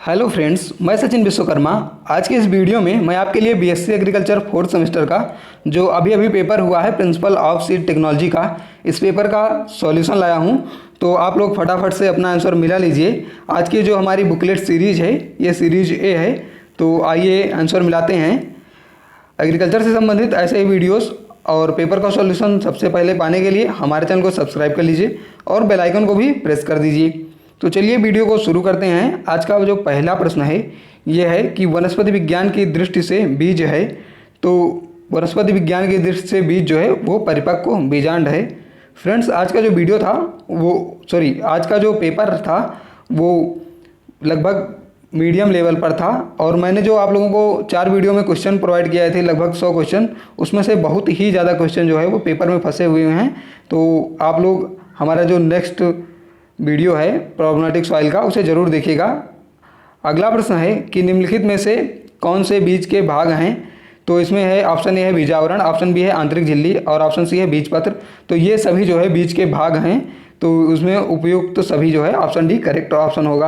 Hello friends, मैं सचिन विश्वकर्मा। आज के इस वीडियो में मैं आपके लिए बीएससी एग्रीकल्चर फोर्थ सेमेस्टर का जो अभी पेपर हुआ है प्रिंसिपल ऑफ सीड टेक्नोलॉजी का, इस पेपर का सॉल्यूशन लाया हूं। तो आप लोग फटाफट से अपना आंसर मिला लीजिए। आज की जो हमारी बुकलेट सीरीज है ये सीरीज ए है। तो आइए आंसर मिलाते हैं। एग्रीकल्चर से संबंधित ऐसे ही वीडियोस और पेपर का सॉल्यूशन सबसे पहले पाने के लिए हमारे चैनल को सब्सक्राइब कर लीजिए और बेल आइकन को भी प्रेस कर दीजिए। तो चलिए वीडियो को शुरू करते हैं। आज का जो पहला प्रश्न है ये है कि वनस्पति विज्ञान की दृष्टि से बीज है। तो वनस्पति विज्ञान की दृष्टि से बीज जो है वो परिपक्व बीजांड है। फ्रेंड्स, आज का जो वीडियो था आज का जो पेपर था वो लगभग मीडियम लेवल पर था और मैंने जो आप लोगों को 4 वीडियो में क्वेश्चन प्रोवाइड किए थे, लगभग 100 क्वेश्चन, उसमें से बहुत ही ज़्यादा क्वेश्चन जो है वो पेपर में फंसे हुए हैं। तो आप लोग हमारा जो नेक्स्ट वीडियो है प्रोबेबिलिटी सॉइल का उसे ज़रूर देखिएगा। अगला प्रश्न है कि निम्नलिखित में से कौन से बीज के भाग हैं। तो इसमें है ऑप्शन ए है बीजावरण, ऑप्शन बी है आंतरिक झिल्ली और ऑप्शन सी है बीजपत्र। तो ये सभी जो है बीज के भाग हैं। तो उसमें उपयुक्त तो सभी जो है ऑप्शन डी करेक्ट ऑप्शन होगा।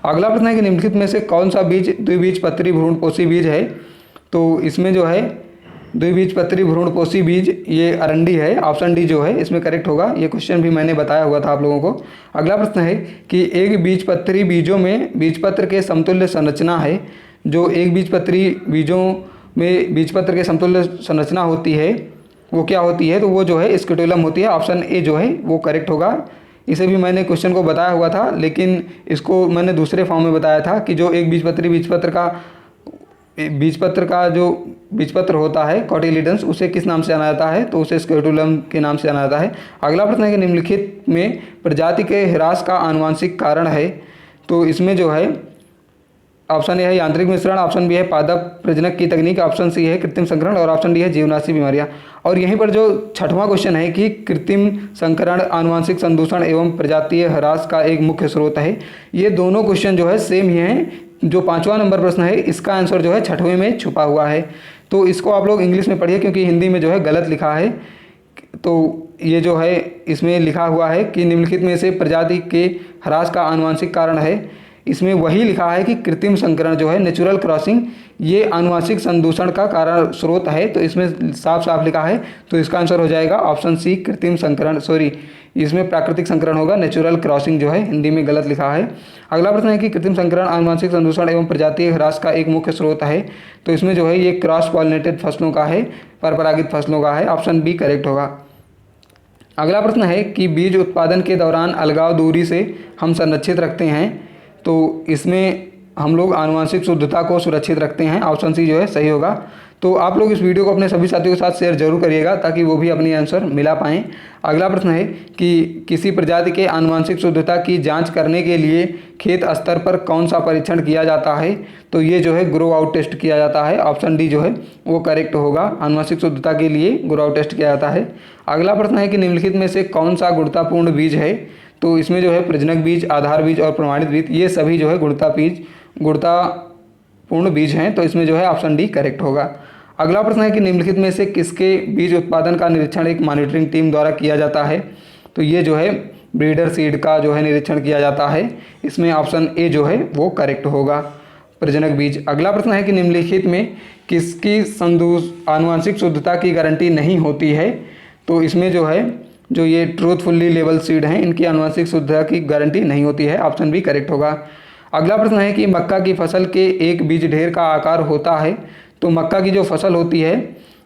अगला प्रश्न है कि निम्नलिखित में से कौन सा बीज द्विबीजपत्री भ्रूणपोषी बीज है। तो इसमें जो है द्विबीजपत्री भ्रूणपोषी बीज ये अरंडी है। ऑप्शन डी जो है इसमें करेक्ट होगा। ये क्वेश्चन भी मैंने बताया हुआ था आप लोगों को। अगला प्रश्न है कि एक बीजपत्री बीजों में बीजपत्र के समतुल्य संरचना है। जो एक बीजपत्री बीजों में बीजपत्र के समतुल्य संरचना होती है वो क्या होती है। तो वो जो है स्क्रोटुलम होती है। ऑप्शन ए जो है वो करेक्ट होगा। इसे भी मैंने क्वेश्चन को बताया हुआ था, लेकिन इसको मैंने दूसरे फॉर्म में बताया था कि जो एक बीजपत्र का जो बीजपत्र होता है कॉटिलिडन्स, उसे किस नाम से जाना जाता है। तो उसे स्क्रोटुलम के नाम से जाना जाता है। अगला प्रश्न है कि निम्नलिखित में प्रजाति के ह्रास का आनुवांशिक कारण है। तो इसमें जो है ऑप्शन ए है यांत्रिक मिश्रण, ऑप्शन बी है पादप प्रजनक की तकनीक, ऑप्शन सी है कृत्रिम संकरण और ऑप्शन डी है जीवनाशी बीमारियां। और यहीं पर जो 6वां क्वेश्चन है कि कृत्रिम संकरण आनुवांशिक संदूषण एवं प्रजातीय ह्रास का एक मुख्य स्रोत है। ये दोनों क्वेश्चन जो है सेम ही हैं। जो 5वां नंबर प्रश्न है इसका आंसर जो है 6वें में छुपा हुआ है। तो इसको आप लोग इंग्लिश में पढ़िए क्योंकि हिंदी में जो है गलत लिखा है। तो ये जो है इसमें लिखा हुआ है कि निम्नलिखित में से प्रजाति के ह्रास का आनुवांशिक कारण है। इसमें वही लिखा है कि कृत्रिम संकरण जो है नेचुरल क्रॉसिंग ये आनुवांशिक संदूषण का कारण स्रोत है। तो इसमें साफ साफ लिखा है। तो इसका आंसर हो जाएगा ऑप्शन सी कृत्रिम संकरण, इसमें प्राकृतिक संकरण होगा। नेचुरल क्रॉसिंग जो है हिंदी में गलत लिखा है। अगला प्रश्न है कि कृत्रिम संकरण आनुवांशिक संदूषण एवं प्रजातीय ह्रास का एक मुख्य स्रोत है। तो इसमें जो है ये क्रॉस पॉलिनेटेड फसलों का है, परपरागित फसलों का है। ऑप्शन बी करेक्ट होगा। अगला प्रश्न है कि बीज उत्पादन के दौरान अलगाव दूरी से हम संरक्षित रखते हैं। तो इसमें हम लोग आनुवांशिक शुद्धता को सुरक्षित रखते हैं। ऑप्शन सी जो है सही होगा। तो आप लोग इस वीडियो को अपने सभी साथियों के साथ शेयर जरूर करिएगा ताकि वो भी अपनी आंसर मिला पाएँ। अगला प्रश्न है कि किसी प्रजाति के आनुवांशिक शुद्धता की जांच करने के लिए खेत स्तर पर कौन सा परीक्षण किया जाता है। तो ये जो है ग्रो आउट टेस्ट किया जाता है। ऑप्शन डी जो है वो करेक्ट होगा। आनुवांशिक शुद्धता के लिए ग्रो आउट टेस्ट किया जाता है। अगला प्रश्न है कि निम्नलिखित में से कौन सा गुणतापूर्ण बीज है। तो इसमें जो है प्रजनक बीज, आधार बीज और प्रमाणित बीज ये सभी जो है गुणतापूर्ण बीज हैं। तो इसमें जो है ऑप्शन डी करेक्ट होगा। अगला प्रश्न है कि निम्नलिखित में से किसके बीज उत्पादन का निरीक्षण एक मॉनिटरिंग टीम द्वारा किया जाता है। तो ये जो है ब्रीडर सीड का जो है निरीक्षण किया जाता है। इसमें ऑप्शन ए जो है वो करेक्ट होगा, प्रजनक बीज। अगला प्रश्न है कि निम्नलिखित में किसकी आनुवांशिक शुद्धता की गारंटी नहीं होती है। तो इसमें जो है जो ये ट्रूथफुली लेबल सीड हैं इनकी आनुवांशिक शुद्धता की गारंटी नहीं होती है। ऑप्शन बी करेक्ट होगा। अगला प्रश्न है कि मक्का की फसल के एक बीज ढेर का आकार होता है। तो मक्का की जो फसल होती है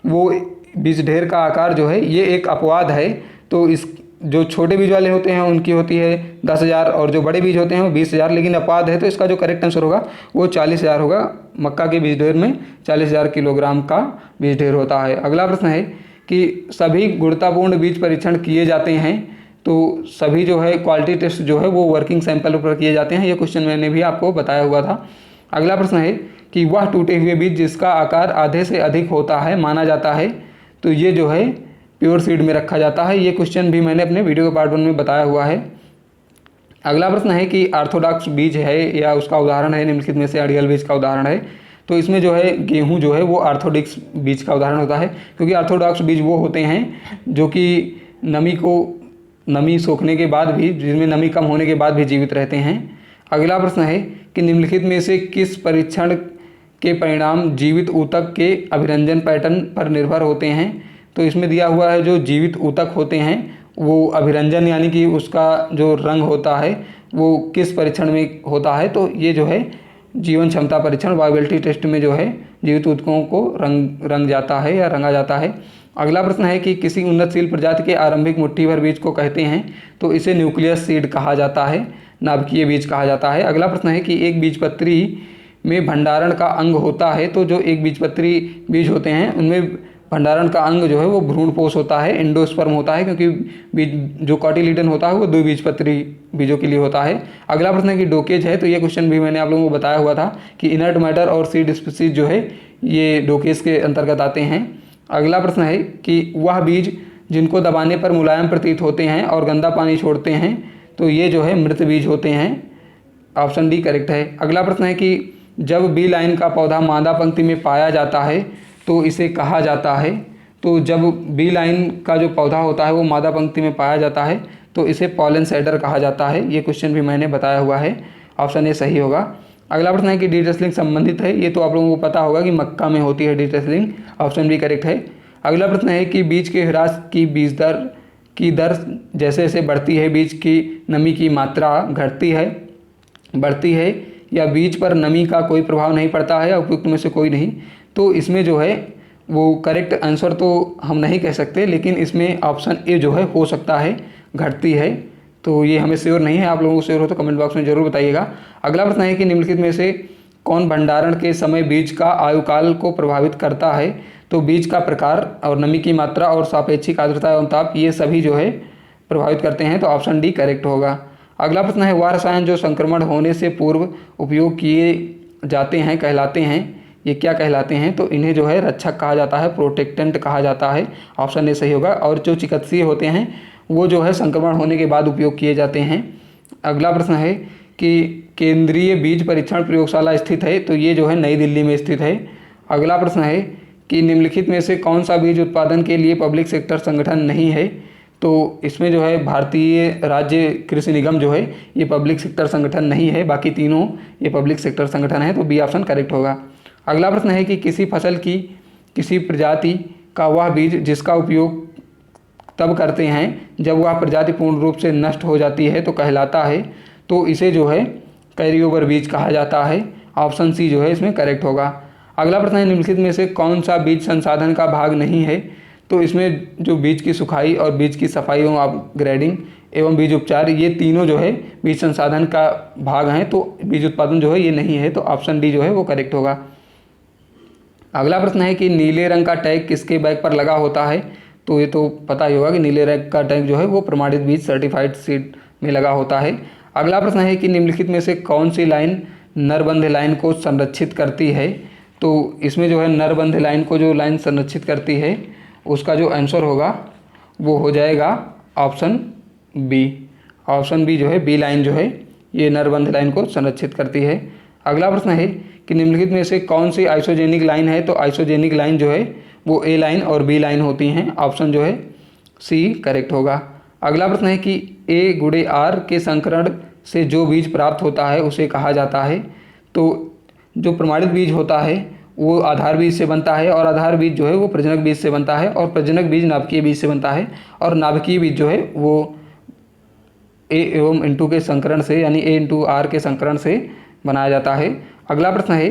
वो बीज ढेर का आकार जो है ये एक अपवाद है। तो इस जो छोटे बीज वाले होते हैं उनकी होती है 10,000 और जो बड़े बीज होते हैं वो 20,000, लेकिन अपवाद है। तो इसका जो करेक्ट आंसर होगा वो 40,000 होगा। मक्का के बीज ढेर में 40,000 किलोग्राम का बीज ढेर होता है। अगला प्रश्न है कि सभी गुणतापूर्ण बीज परीक्षण किए जाते हैं। तो सभी जो है क्वालिटी टेस्ट जो है वो वर्किंग सैंपल पर किए जाते हैं। ये क्वेश्चन मैंने भी आपको बताया हुआ था। अगला प्रश्न है कि वह टूटे हुए बीज जिसका आकार आधे से अधिक होता है माना जाता है। तो ये जो है प्योर सीड में रखा जाता है। ये क्वेश्चन भी मैंने अपने वीडियो के पार्ट 1 में बताया हुआ है। अगला प्रश्न है कि ऑर्थोडॉक्स बीज है या उसका उदाहरण है निम्नलिखित में से अड़ियल बीज का उदाहरण है। तो इसमें जो है गेहूं जो है वो ऑर्थोडॉक्स बीज का उदाहरण होता है, क्योंकि ऑर्थोडॉक्स बीज वो होते हैं जो कि नमी सोखने के बाद भी, जिनमें नमी कम होने के बाद भी जीवित रहते हैं। अगला प्रश्न है कि निम्नलिखित में से किस परीक्षण के परिणाम जीवित ऊतक के अभिरंजन पैटर्न पर निर्भर होते हैं। तो इसमें दिया हुआ है जो जीवित ऊतक होते हैं वो अभिरंजन यानी कि उसका जो रंग होता है वो किस परीक्षण में होता है। तो ये जो है जीवन क्षमता परीक्षण वायबिलिटी टेस्ट में जो है जीवित ऊतकों को रंग जाता है या रंगा जाता है। अगला प्रश्न है कि किसी उन्नतशील प्रजाति के आरंभिक मुट्ठी भर बीज को कहते हैं। तो इसे न्यूक्लियस सीड कहा जाता है, नाभिकीय बीज कहा जाता है। अगला प्रश्न है कि एक बीजपत्री में भंडारण का अंग होता है। तो जो एक बीजपत्री बीज होते हैं उनमें भंडारण का अंग जो है वो भ्रूणपोष होता है, एंडोस्पर्म होता है, क्योंकि बीज जो कॉटिलीडन होता है वो द्विबीजपत्री बीजों के लिए होता है। अगला प्रश्न है कि डोकेज है। तो ये क्वेश्चन भी मैंने आप लोगों को बताया हुआ था कि इनर्ट मैटर और सीड स्पीसीज जो है ये डोकेज के अंतर्गत आते हैं। अगला प्रश्न है कि वह बीज जिनको दबाने पर मुलायम प्रतीत होते हैं और गंदा पानी छोड़ते हैं तो ये जो है मृत बीज होते हैं। ऑप्शन डी करेक्ट है। अगला प्रश्न है कि जब बी लाइन का पौधा मादा पंक्ति में पाया जाता है तो इसे कहा जाता है। तो जब बी लाइन का जो पौधा होता है वो मादा पंक्ति में पाया जाता है तो इसे पॉलन साइडर कहा जाता है। ये क्वेश्चन भी मैंने बताया हुआ है, ऑप्शन ए सही होगा। अगला प्रश्न है कि डीटेसलिंग संबंधित है। ये तो आप लोगों को पता होगा कि मक्का में होती है डीटेसलिंग, ऑप्शन बी करेक्ट है। अगला प्रश्न है कि बीज के ह्रास की बीज दर की दर जैसे जैसे बढ़ती है बीज की नमी की मात्रा घटती है बढ़ती है या बीज पर नमी का कोई प्रभाव नहीं पड़ता है, उपयुक्त में से कोई नहीं। तो इसमें जो है वो करेक्ट आंसर तो हम नहीं कह सकते, लेकिन इसमें ऑप्शन ए जो है हो सकता है घटती है। तो ये हमें श्योर नहीं है, आप लोगों को श्योर हो तो कमेंट बॉक्स में जरूर बताइएगा। अगला प्रश्न है कि निम्नलिखित में से कौन भंडारण के समय बीज का आयुकाल को प्रभावित करता है। तो बीज का प्रकार और नमी की मात्रा और सापेक्षिक आर्द्रता एवं ताप ये सभी जो है प्रभावित करते हैं। तो ऑप्शन डी करेक्ट होगा। अगला प्रश्न है वह रसायन जो संक्रमण होने से पूर्व उपयोग किए जाते हैं कहलाते हैं, ये क्या कहलाते हैं। तो इन्हें जो है रक्षक कहा जाता है, प्रोटेक्टेंट कहा जाता है, ऑप्शन ए सही होगा। और जो चिकित्सीय होते हैं वो जो है संक्रमण होने के बाद उपयोग किए जाते हैं। अगला प्रश्न है कि केंद्रीय बीज परीक्षण प्रयोगशाला स्थित है। तो ये जो है नई दिल्ली में स्थित है। अगला प्रश्न है कि निम्नलिखित में से कौन सा बीज उत्पादन के लिए पब्लिक सेक्टर संगठन नहीं है। तो इसमें जो है भारतीय राज्य कृषि निगम जो है ये पब्लिक सेक्टर संगठन नहीं है, बाकी तीनों ये पब्लिक सेक्टर संगठन है। तो बी ऑप्शन करेक्ट होगा। अगला प्रश्न है कि किसी फसल की किसी प्रजाति का वह बीज जिसका उपयोग तब करते हैं जब वह प्रजाति पूर्ण रूप से नष्ट हो जाती है तो कहलाता है। तो इसे जो है कैरी ओवर बीज कहा जाता है, ऑप्शन सी जो है इसमें करेक्ट होगा। अगला प्रश्न है निम्नलिखित में से कौन सा बीज संसाधन का भाग नहीं है। तो इसमें जो बीज की सुखाई और बीज की सफाई एवं अपग्रेडिंग एवं बीज उपचार ये तीनों जो है बीज संसाधन का भाग हैं। तो बीज उत्पादन जो है ये नहीं है। तो ऑप्शन डी जो है वो करेक्ट होगा। अगला प्रश्न है कि नीले रंग का टैग किसके बैग पर लगा होता है। तो ये तो पता ही होगा कि नीले रंग का टैग जो है वो प्रमाणित बीज सर्टिफाइड सीड में लगा होता है। अगला प्रश्न है कि निम्नलिखित में से कौन सी लाइन नरबंध लाइन को संरक्षित करती है। तो इसमें जो है नरबंध लाइन को जो लाइन संरक्षित करती है उसका जो आंसर होगा वो हो जाएगा ऑप्शन बी। ऑप्शन बी जो है बी लाइन जो है ये नरबंध लाइन को संरक्षित करती है। अगला प्रश्न है कि निम्नलिखित में से कौन सी आइसोजेनिक लाइन है। तो आइसोजेनिक लाइन जो है वो ए लाइन और बी लाइन होती हैं, ऑप्शन जो है सी करेक्ट होगा। अगला प्रश्न है कि ए गुणे आर के संकरण से जो बीज प्राप्त होता है उसे कहा जाता है। तो जो प्रमाणित बीज होता है वो आधार बीज से बनता है और आधार बीज जो है वो प्रजनक बीज से बनता है और प्रजनक बीज नाभिकीय बीज से बनता है और नाभिकीय बीज जो है वो ए एवं इंटू के संकरण से यानी ए इंटू आर के संकरण से बनाया जाता है। अगला प्रश्न है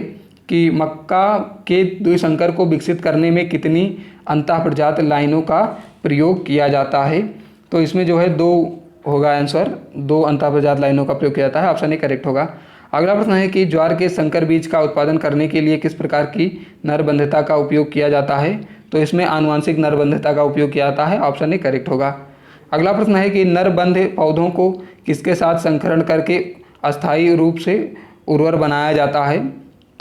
कि मक्का के द्विसंकर को विकसित करने में कितनी अंतःप्रजात लाइनों का प्रयोग किया जाता है। तो इसमें जो है दो होगा आंसर, दो अंतःप्रजात लाइनों का प्रयोग किया जाता है, ऑप्शन ए करेक्ट होगा। अगला प्रश्न है कि ज्वार के संकर बीज का उत्पादन करने के लिए किस प्रकार की नरबंधता का उपयोग किया जाता है। तो इसमें आनुवांशिक नरबंधता का उपयोग किया जाता है, ऑप्शन ए करेक्ट होगा। अगला प्रश्न है कि नरबंध पौधों को किसके साथ संकरण करके अस्थायी रूप से उर्वर बनाया जाता है।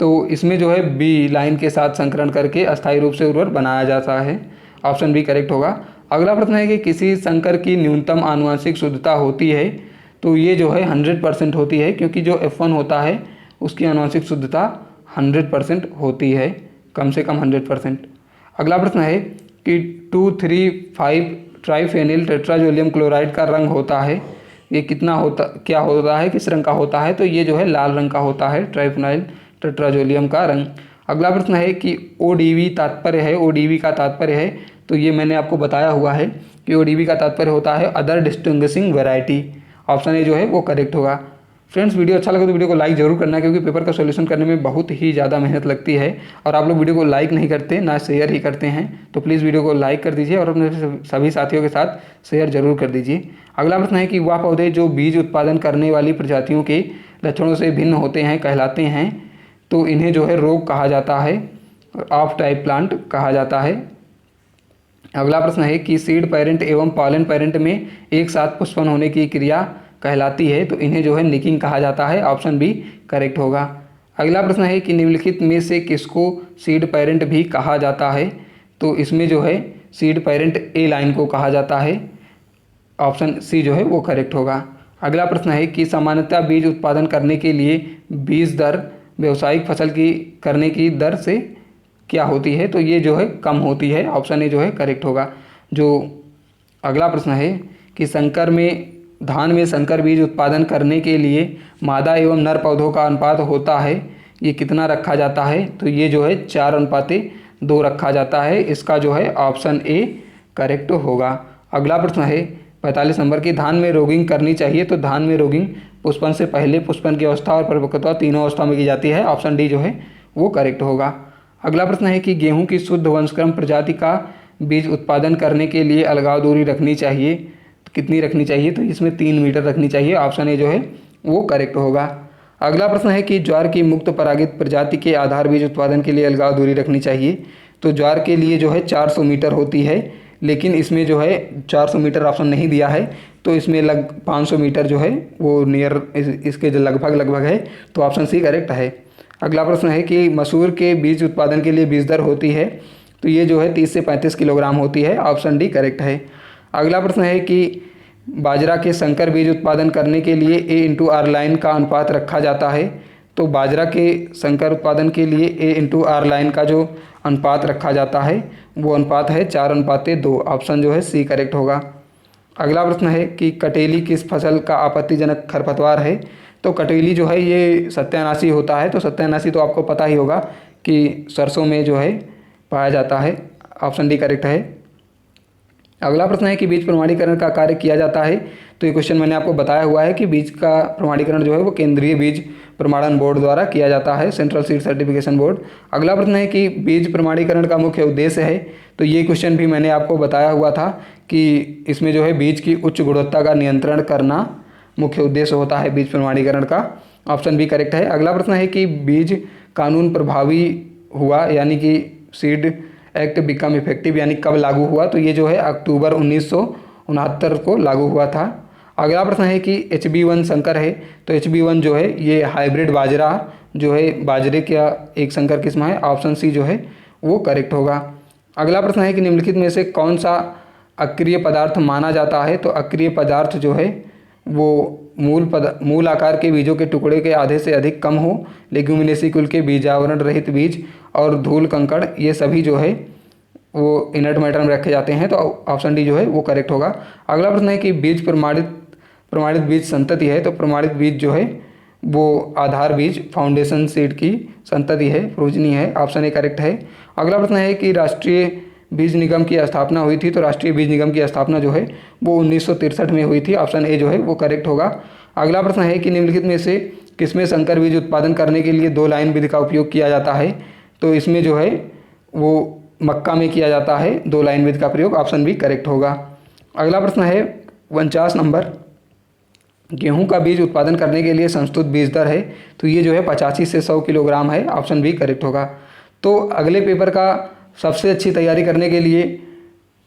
तो इसमें जो है बी लाइन के साथ संकरण करके अस्थायी रूप से उर्वर बनाया जाता है, ऑप्शन बी करेक्ट होगा। अगला प्रश्न है कि किसी संकर की न्यूनतम आनुवंशिक शुद्धता होती है। तो ये जो है 100% होती है, क्योंकि जो F1 होता है उसकी आनुवंशिक शुद्धता 100% होती है, कम से कम 100%। अगला प्रश्न है कि 2,3,5 ट्राइफेनिल टेट्राजोलियम क्लोराइड का रंग होता है। ये क्या होता है, किस रंग का होता है, तो ये जो है लाल रंग का होता है, ट्राइफिनाइल टेट्राजोलियम का रंग। अगला प्रश्न है कि ODV तात्पर्य है, ODV का तात्पर्य है, तो ये मैंने आपको बताया हुआ है कि ODV का तात्पर्य होता है other distinguishing variety. Option A जो है वो करेक्ट होगा। फ्रेंड्स, वीडियो अच्छा लगे तो वीडियो को लाइक जरूर करना, क्योंकि पेपर का सॉल्यूशन करने में बहुत ही ज़्यादा मेहनत लगती है और आप लोग वीडियो को लाइक नहीं करते, ना शेयर ही करते हैं। तो प्लीज़ वीडियो को लाइक कर दीजिए और अपने सभी साथियों के साथ शेयर जरूर कर दीजिए। अगला प्रश्न है कि वह पौधे जो बीज उत्पादन करने वाली प्रजातियों के लक्षणों से भिन्न होते हैं कहलाते हैं, तो इन्हें जो है रोग कहा जाता है, ऑफ टाइप प्लांट कहा जाता है। अगला प्रश्न है कि सीड पेरेंट एवं पॉलन पेरेंट में एक साथ पुष्पन होने की क्रिया कहलाती है, तो इन्हें जो है निकिंग कहा जाता है। ऑप्शन बी करेक्ट होगा। अगला प्रश्न है कि निम्नलिखित में से किसको सीड पेरेंट भी कहा जाता है, तो इसमें जो है सीड पेरेंट ए लाइन को कहा जाता है। ऑप्शन सी जो है वो करेक्ट होगा। अगला प्रश्न है कि सामान्यतः बीज उत्पादन करने के लिए बीज दर व्यावसायिक फसल की करने की दर से क्या होती है, तो ये जो है कम होती है। ऑप्शन ए जो है करेक्ट होगा। जो अगला प्रश्न है कि धान में संकर बीज उत्पादन करने के लिए मादा एवं नर पौधों का अनुपात होता है, ये कितना रखा जाता है, तो ये जो है 4:2 रखा जाता है। इसका जो है ऑप्शन ए करेक्ट होगा। अगला प्रश्न है 45 नंबर की धान में रोगिंग करनी चाहिए, तो धान में रोगिंग पुष्पन से पहले, पुष्पन की अवस्था और परिपक्वता तीनों अवस्था में की जाती है। ऑप्शन डी जो है वो करेक्ट होगा। अगला प्रश्न है कि गेहूं की शुद्ध वंशक्रम प्रजाति का बीज उत्पादन करने के लिए अलगाव दूरी रखनी चाहिए, तो कितनी रखनी चाहिए, तो इसमें 3 मीटर रखनी चाहिए। ऑप्शन ए जो है वो करेक्ट होगा। अगला प्रश्न है कि ज्वार की मुक्त परागित प्रजाति के आधार बीज उत्पादन के लिए अलगाव दूरी रखनी चाहिए, तो ज्वार के लिए जो है 400 मीटर होती है, लेकिन इसमें जो है 400 मीटर ऑप्शन नहीं दिया है, तो इसमें 500 मीटर जो है वो इसके जो लगभग है, तो ऑप्शन सी करेक्ट है। अगला प्रश्न है कि मसूर के बीज उत्पादन के लिए बीज दर होती है, तो ये जो है 30 से 35 किलोग्राम होती है। ऑप्शन डी करेक्ट है। अगला प्रश्न है कि बाजरा के संकर बीज उत्पादन करने के लिए A/R लाइन का अनुपात रखा जाता है, तो बाजरा के संकर उत्पादन के लिए A/R लाइन का जो अनुपात रखा जाता है वो अनुपात है 4:2। ऑप्शन जो है सी करेक्ट होगा। अगला प्रश्न है कि कटेली किस फसल का आपत्तिजनक खरपतवार है, तो कटेली जो है ये सत्यानाशी होता है, तो सत्यानाशी तो आपको पता ही होगा कि सरसों में जो है पाया जाता है। ऑप्शन डी करेक्ट है। अगला प्रश्न है कि बीज प्रमाणीकरण का कार्य किया जाता है, तो ये क्वेश्चन मैंने आपको बताया हुआ है कि बीज का प्रमाणीकरण जो है वो केंद्रीय बीज प्रमाणन बोर्ड द्वारा किया जाता है, सेंट्रल सीड सर्टिफिकेशन बोर्ड। अगला प्रश्न है कि बीज प्रमाणीकरण का मुख्य उद्देश्य है, तो ये क्वेश्चन भी मैंने आपको बताया हुआ था कि इसमें जो है बीज की उच्च गुणवत्ता का नियंत्रण करना मुख्य उद्देश्य होता है बीज प्रमाणीकरण का। ऑप्शन बी करेक्ट है। अगला प्रश्न है कि बीज कानून प्रभावी हुआ, यानी कि सीड एक्ट बिकम इफेक्टिव, यानी कब लागू हुआ, तो ये जो है अक्टूबर 1969 को लागू हुआ था। अगला प्रश्न है कि HB1 संकर है, तो HB1 जो है ये हाइब्रिड बाजरा जो है बाजरे का एक संकर किस्म है। ऑप्शन सी जो है वो करेक्ट होगा। अगला प्रश्न है कि निम्नलिखित में से कौन सा अक्रिय पदार्थ माना जाता है, तो अक्रिय पदार्थ जो है वो मूल आकार के बीजों के टुकड़े के आधे से अधिक कम हो, लेग्यूमिनेसी कुल के बीजावरण रहित बीज और धूल कंकड़, ये सभी जो है वो इनर्ट मैटर में रखे जाते हैं, तो ऑप्शन डी जो है वो करेक्ट होगा। अगला प्रश्न है कि बीज प्रमाणित बीज संतति है, तो प्रमाणित बीज जो है वो आधार बीज फाउंडेशन सीड की संतति है, प्रोजनी है। ऑप्शन ए करेक्ट है। अगला प्रश्न है कि राष्ट्रीय बीज निगम की स्थापना हुई थी, तो राष्ट्रीय बीज निगम की स्थापना जो है वो 1963 में हुई थी। ऑप्शन ए जो है वो करेक्ट होगा। अगला प्रश्न है कि निम्नलिखित में से किसमें संकर बीज उत्पादन करने के लिए 2 लाइन विधि का उपयोग किया जाता है, तो इसमें जो है वो मक्का में किया जाता है 2 लाइन विधि का प्रयोग। ऑप्शन बी करेक्ट होगा। अगला प्रश्न है 49 नंबर, गेहूं का बीज उत्पादन करने के लिए संस्तुत बीज दर है, तो ये जो है 85 से 100 किलोग्राम है। ऑप्शन बी करेक्ट होगा। तो अगले पेपर का सबसे अच्छी तैयारी करने के लिए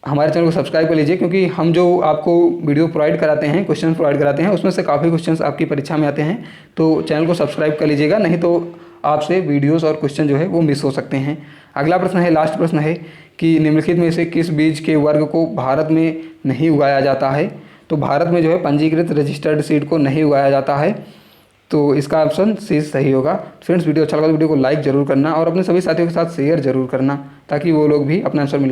हमारे चैनल को सब्सक्राइब कर लीजिए, क्योंकि हम जो आपको वीडियो प्रोवाइड कराते हैं, क्वेश्चन प्रोवाइड कराते हैं, उसमें से काफ़ी क्वेश्चंस आपकी परीक्षा में आते हैं, तो चैनल को सब्सक्राइब कर लीजिएगा, नहीं तो आपसे वीडियोस और क्वेश्चन जो है वो मिस हो सकते हैं। अगला प्रश्न है, लास्ट प्रश्न है कि निम्नलिखित में से किस बीज के वर्ग को भारत में नहीं उगाया जाता है, तो भारत में जो है पंजीकृत रजिस्टर्ड सीड को नहीं उगाया जाता है, तो इसका ऑप्शन सी सही होगा। फ्रेंड्स, वीडियो अच्छा लगा तो वीडियो को लाइक जरूर करना और अपने सभी साथियों के साथ शेयर जरूर करना, ताकि वो लोग भी अपना आंसर मिला